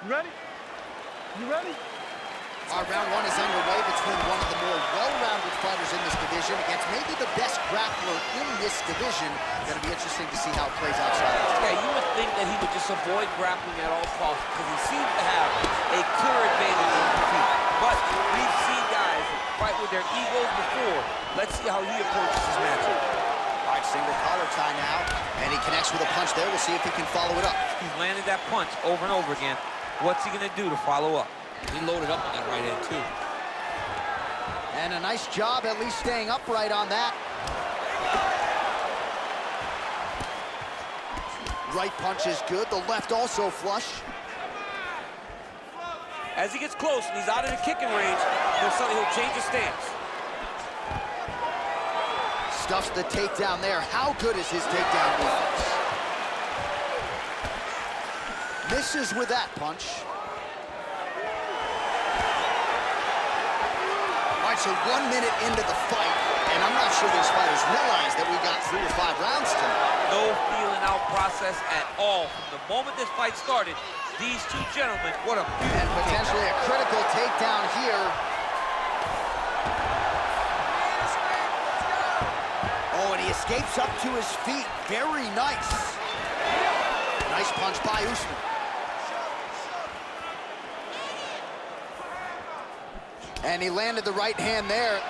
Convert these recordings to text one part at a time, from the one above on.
You ready? You ready? Our round one is underway between one of the more well-rounded fighters in this division against maybe the best grappler in this division. Going to be interesting to see how it plays outside. Yeah, you would think that he would just avoid grappling at all costs because he seems to have a clear advantage on the feet. But we've seen guys fight with their egos before. Let's see how he approaches his matchup. All right, single collar tie now, and he connects with a punch there. We'll see if he can follow it up. He's landed that punch over and over again. What's he going to do to follow up? He loaded up on that right hand, too. And a nice job at least staying upright on that. Right punch is good. The left also flush. As he gets close and he's out of the kicking range, he'll change his stance. Stuffs the takedown there. How good is his takedown defense? Misses with that punch. All right, so 1 minute into the fight, and I'm not sure these fighters realize that we got 3 or 5 rounds tonight. No feeling out process at all. From the moment this fight started, these two gentlemen, what a beautiful and potentially a critical takedown here. Oh, and he escapes up to his feet. Very nice. Nice punch by Usman. And he landed the right hand there.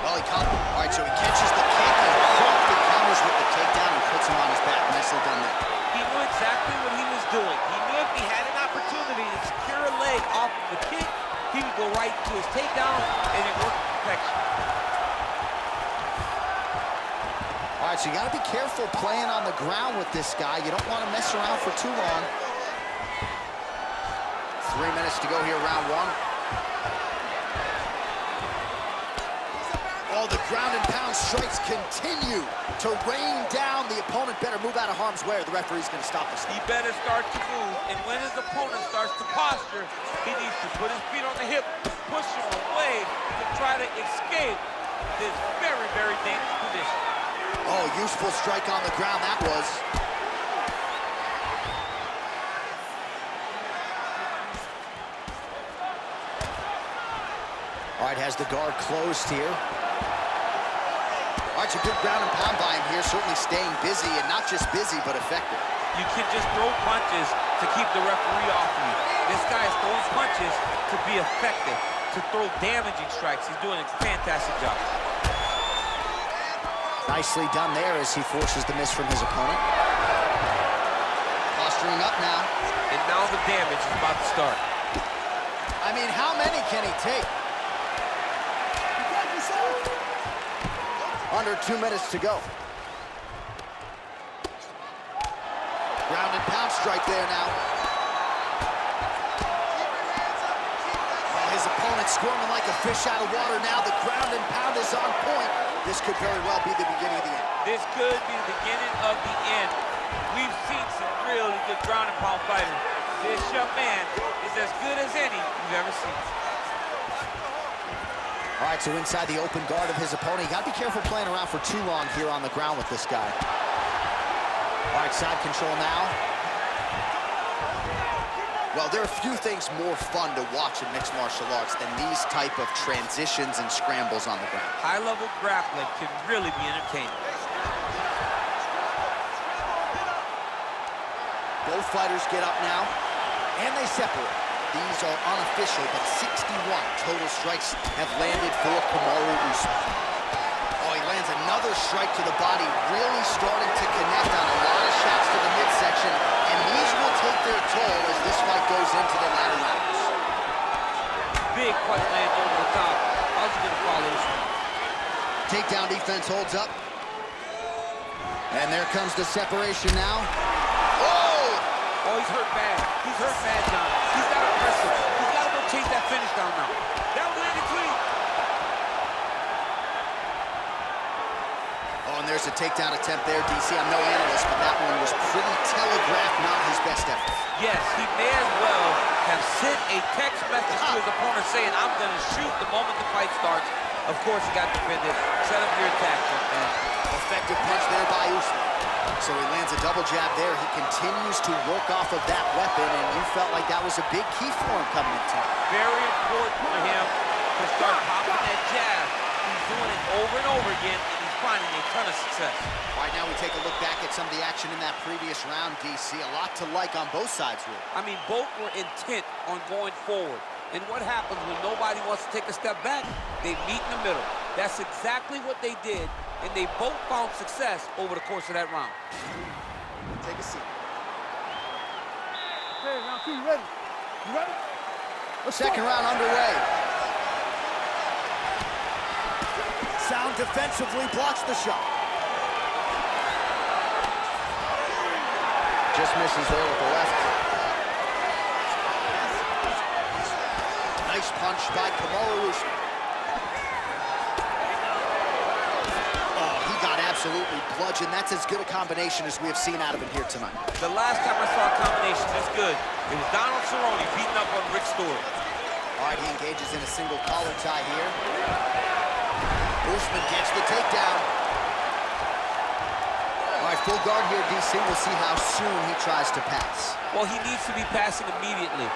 Well, he caught him. All right, so he catches the kick and promptly counters with the takedown and puts him on his back. Nicely done there. He knew exactly what he was doing. He knew if he had an opportunity to secure a leg off of the kick, he would go right to his takedown and it worked perfection. All right, so you got to be careful playing on the ground with this guy. You don't want to mess around for too long. 3 minutes to go here, round one. Oh, the ground and pound strikes continue to rain down. The opponent better move out of harm's way or the referee's going to stop this. He better start to move, and when his opponent starts to posture, he needs to put his feet on the hip, push him away to try to escape this very, very dangerous position. Oh, useful strike on the ground that was. All right, has the guard closed here. All right, it's a good ground and pound by him here, certainly staying busy, and not just busy, but effective. You can just throw punches to keep the referee off of you. This guy is throwing punches to be effective, to throw damaging strikes. He's doing a fantastic job. Nicely done there as he forces the miss from his opponent. Posturing up now. And now the damage is about to start. I mean, how many can he take? Under 2 minutes to go. Ground and pound strike there now. Well, his opponent's squirming like a fish out of water now. The ground and pound is on point. This could very well be the beginning of the end. This could be the beginning of the end. We've seen some really good ground and pound fighters. This young man is as good as any you've ever seen. All right, so inside the open guard of his opponent. You got to be careful playing around for too long here on the ground with this guy. All right, side control now. Well, there are few things more fun to watch in mixed martial arts than these type of transitions and scrambles on the ground. High-level grappling can really be entertaining. Both fighters get up now, and they separate. These are unofficial, but 61 total strikes have landed for Kamaru Usman. Oh, he lands another strike to the body, really starting to connect on a lot of shots to the midsection, and these will take their toll as this fight goes into the latter rounds. Big punch lands over the top. How's he gonna follow this one? Takedown defense holds up. And there comes the separation now. Oh, he's hurt bad. He's hurt bad, John. He's got to press him. He's got to go chase that finish down now. That was landed clean. Oh, and there's a takedown attempt there, DC. I'm no analyst, but that one was pretty telegraphed, not his best effort. Yes, he may as well have sent a text message to his opponent saying, I'm going to shoot the moment the fight starts. Of course, he got defended. Set up your attack, man. Effective punch there by Usman. So he lands a double jab there. He continues to work off of that weapon, and you felt like like that was a big key for him coming in tonight. Very important for him to start popping that jab. He's doing it over and over again, and he's finding a ton of success. Right now, we take a look back at some of the action in that previous round, DC. A lot to like on both sides, really. I mean, both were intent on going forward. And what happens when nobody wants to take a step back? They meet in the middle. That's exactly what they did, and they both found success over the course of that round. Take a seat. Okay, round 2, you ready? You ready? Second round underway. Sound defensively blocks the shot. Just misses there with the left. Nice punch by Kamaru. Oh, he got absolutely bludgeoned. That's as good a combination as we have seen out of him here tonight. The last time I saw a combination this good, it was Donald Cerrone beating up on Rick Stewart. All right, he engages in a single collar tie here. Usman gets the takedown. All right, full guard here, DC. We'll see how soon he tries to pass. Well, he needs to be passing immediately.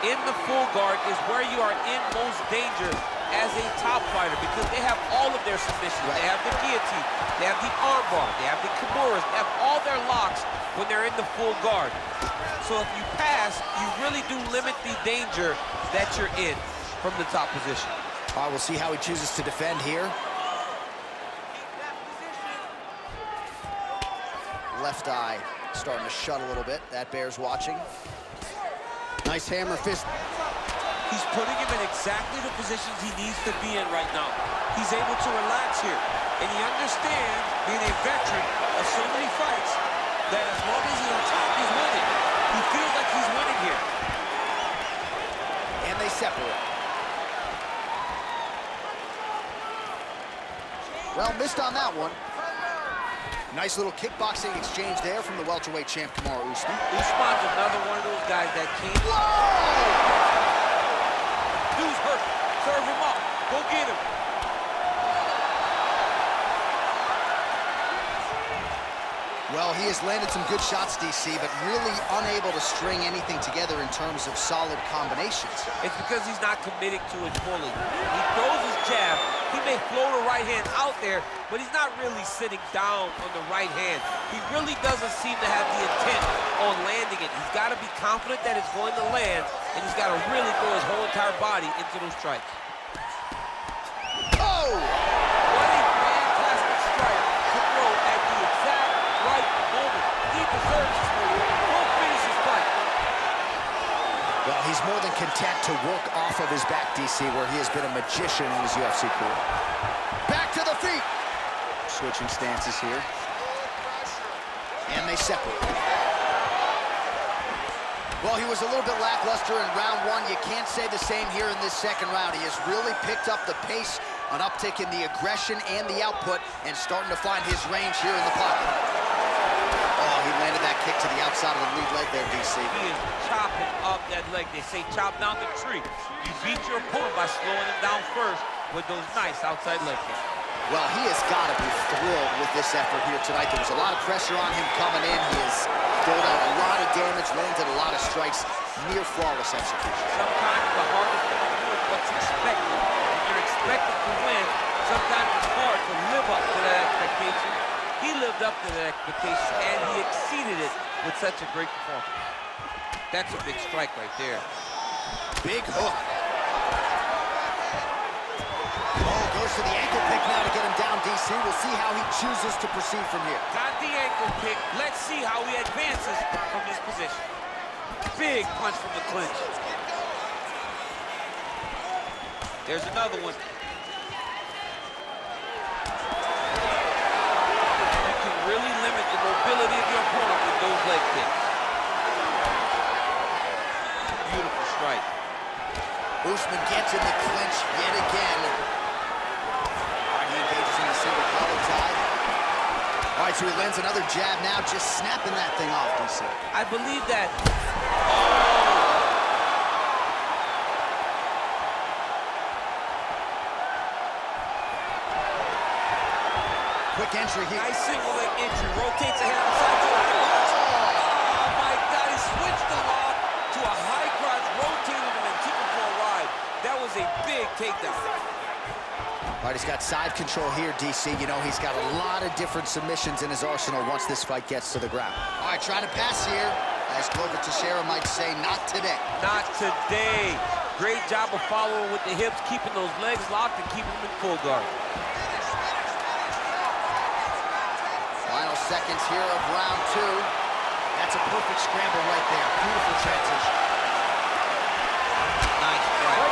In the full guard is where you are in most danger as a top fighter because they have all of their submissions. Right. They have the guillotine, they have the armbar, they have the kimuras, they have all their locks when they're in the full guard. So if you pass, you really do limit the danger that you're in from the top position. All right, we'll see how he chooses to defend here. Left eye starting to shut a little bit. That bears watching. Nice hammer fist. He's putting him in exactly the positions he needs to be in right now. He's able to relax here. And he understands, being a veteran of so many fights, that as long as he's on top, he's winning. He feels like he's winning here. And they separate. Well, missed on that one. Nice little kickboxing exchange there from the welterweight champ, Kamaru Usman. Usman's another one of those guys that came... Whoa! Dude's hurt. Serve him up. Go get him. Well, he has landed some good shots, DC, but really unable to string anything together in terms of solid combinations. It's because he's not committing to it fully. He throws his jab. He may float a right hand out there, but he's not really sitting down on the right hand. He really doesn't seem to have the intent on landing it. He's got to be confident that it's going to land, and he's got to really throw his whole entire body into those strikes. Oh! What a fantastic strike to throw at the exact right moment. He deserves this move. Won't finish his fight. Well, he's more than content to work off of his back, DC, where he has been a magician in his UFC career. Back to the feet. Switching stances here. And they separate. Well, he was a little bit lackluster in round one. You can't say the same here in this second round. He has really picked up the pace, an uptick in the aggression and the output, and starting to find his range here in the pocket. Oh, he landed that kick to the outside of the lead leg there, DC. He is chopping up that leg. They say chop down the tree. You beat your opponent by slowing him down first with those nice outside leg kicks. Well, he has got to be thrilled with this effort here tonight. There was a lot of pressure on him coming in. He has doled out a lot of damage, landed a lot of strikes, near flawless execution. Sometimes the hardest thing to do is what's expected. If you're expected to win, sometimes it's hard to live up to that expectation. He lived up to that expectation, and he exceeded it with such a great performance. That's a big strike right there. Big hook. Oh, goes to the ankle pick now to get him down, DC. We'll see how he chooses to proceed from here. Got the ankle pick. Let's see how he advances from this position. Big punch from the clinch. There's another one. You can really limit the mobility of your opponent with those leg kicks. Beautiful strike. Usman gets in the clinch yet again. All right, he engages in a single collar tie. All right, so he lands another jab now, just snapping that thing off, DC. I believe that. Quick entry here. Nice single leg entry. Rotates ahead on the side. Oh my God, he switched the lock to a high takedown. All right, he's got side control here, DC. You know, he's got a lot of different submissions in his arsenal once this fight gets to the ground. All right, trying to pass here. As Glover Teixeira might say, not today. Not today. Great job of following with the hips, keeping those legs locked and keeping them in full guard. Final seconds here of round 2. That's a perfect scramble right there. Beautiful transition. Nice strike.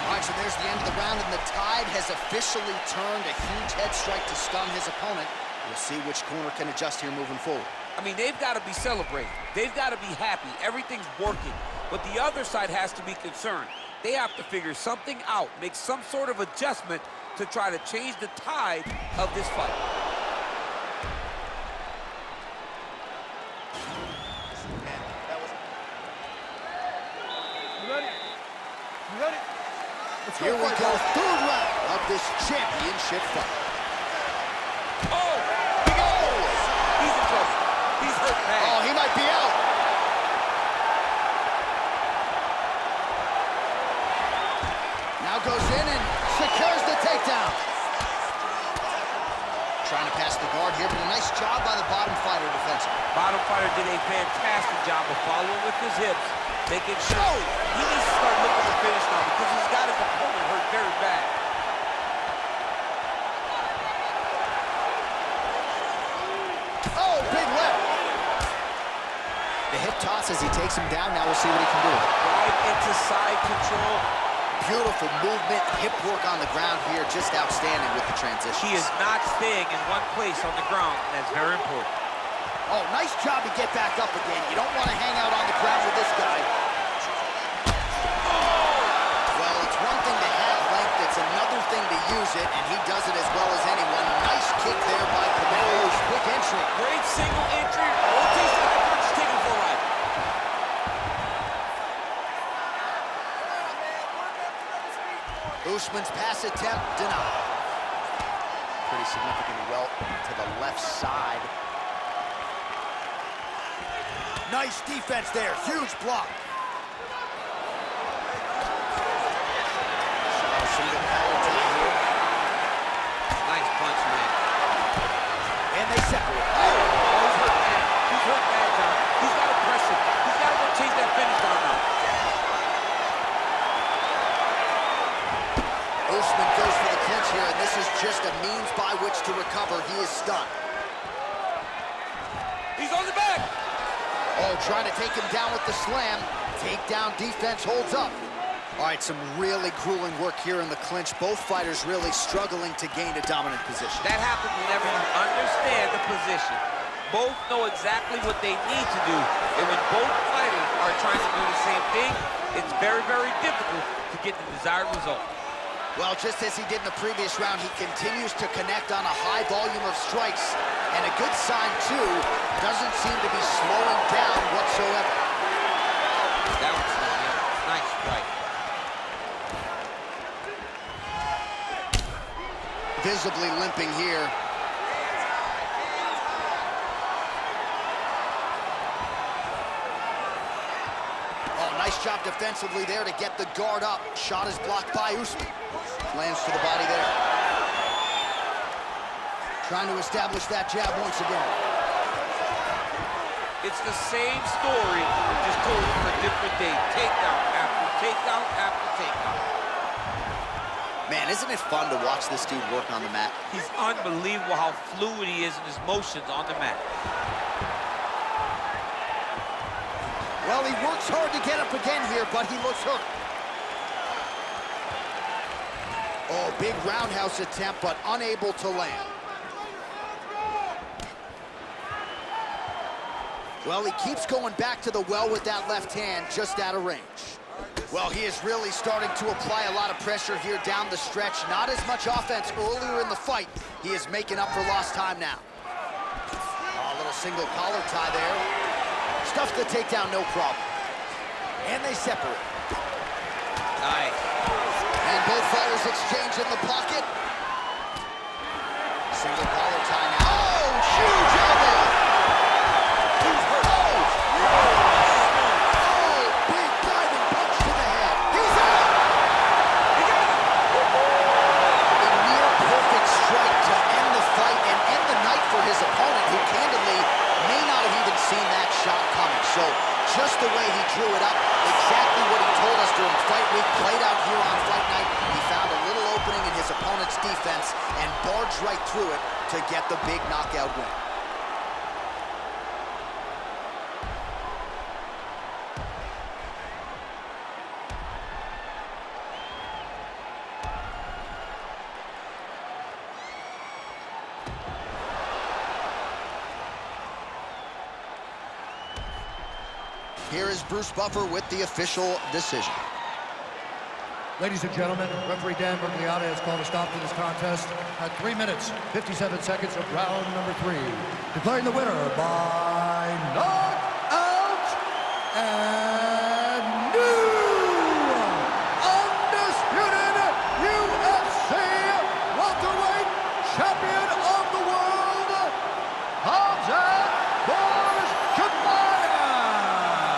All right, so there's the end of the round, and the tide has officially turned. A huge head strike to stun his opponent. We'll see which corner can adjust here moving forward. I mean, they've got to be celebrating. They've got to be happy. Everything's working. But the other side has to be concerned. They have to figure something out, make some sort of adjustment to try to change the tide of this fight. You ready? You ready? Let's go. Here we go, third round of this championship fight. Oh, he goes. He's in trouble. He's hurt bad. Oh, he might be out. Now goes in and secures the takedown. Trying to pass the guard here, but a nice job by the bottom fighter defensively. Bottom fighter did a fantastic job of following with his hips, making sure he needs to start looking to finish now because he's got his opponent hurt very bad. Oh, big left. The hip toss as he takes him down. Now we'll see what he can do. Right into side control. Beautiful movement, hip work on the ground here, just outstanding with the transition. He is not staying in one place on the ground, and that's very important. Oh, nice job to get back up again. You don't want to hang out on the ground with this guy. Well, it's one thing to have length, it's another thing to use it, and he does it as well as anyone. Nice kick there by Kamaru. Quick entry. Great single entry, rotates the high punch, taking for a ride. Usman's pass attempt denied. Pretty significant welt to the left side. Nice defense there, huge block. A single collar tie here. Nice punch, man. And they separate. Oh, he's hurt bad. He's hurt bad, John. He's got to press him. He's got to go chase that finish down now. Usman goes for the clinch here, and this is just a means by which to recover. He is stunned. He's on the back. Oh, trying to take him down with the slam. Takedown defense holds up. All right, some really grueling work here in the clinch. Both fighters really struggling to gain a dominant position. That happens whenever you understand the position. Both know exactly what they need to do, and when both fighters are trying to do the same thing, it's very, very difficult to get the desired result. Well, just as he did in the previous round, he continues to connect on a high volume of strikes. And a good sign, too, doesn't seem to be slowing down whatsoever. That was nice strike. Visibly limping here. Oh, nice job defensively there to get the guard up. Shot is blocked by Usman. Lands to the body there. Trying to establish that jab once again. It's the same story, just told on a different day. Takedown after takedown after takedown. Man, isn't it fun to watch this dude work on the mat? He's unbelievable how fluid he is in his motions on the mat. Well, he works hard to get up again here, but he looks hurt. Oh, big roundhouse attempt, but unable to land. Well, he keeps going back to the well with that left hand, just out of range. Well, he is really starting to apply a lot of pressure here down the stretch. Not as much offense earlier in the fight. He is making up for lost time now. Oh, a little single collar tie there. Stuffs the takedown, no problem. And they separate. Nice. And both fighters exchange in the pocket. Single collar tie now. Oh, huge elbow! He's hurt. Oh, big diving punch to the head. He's drew it up. Exactly what he told us during fight week played out here on fight night. He found a little opening in his opponent's defense and barged right through it to get the big knockout win. Here is Bruce Buffer with the official decision. Ladies and gentlemen, referee Dan Bergliotta has called a stop to this contest at 3 minutes, 57 seconds of round number 3. Declaring the winner by knockout and new undisputed UFC welterweight champion,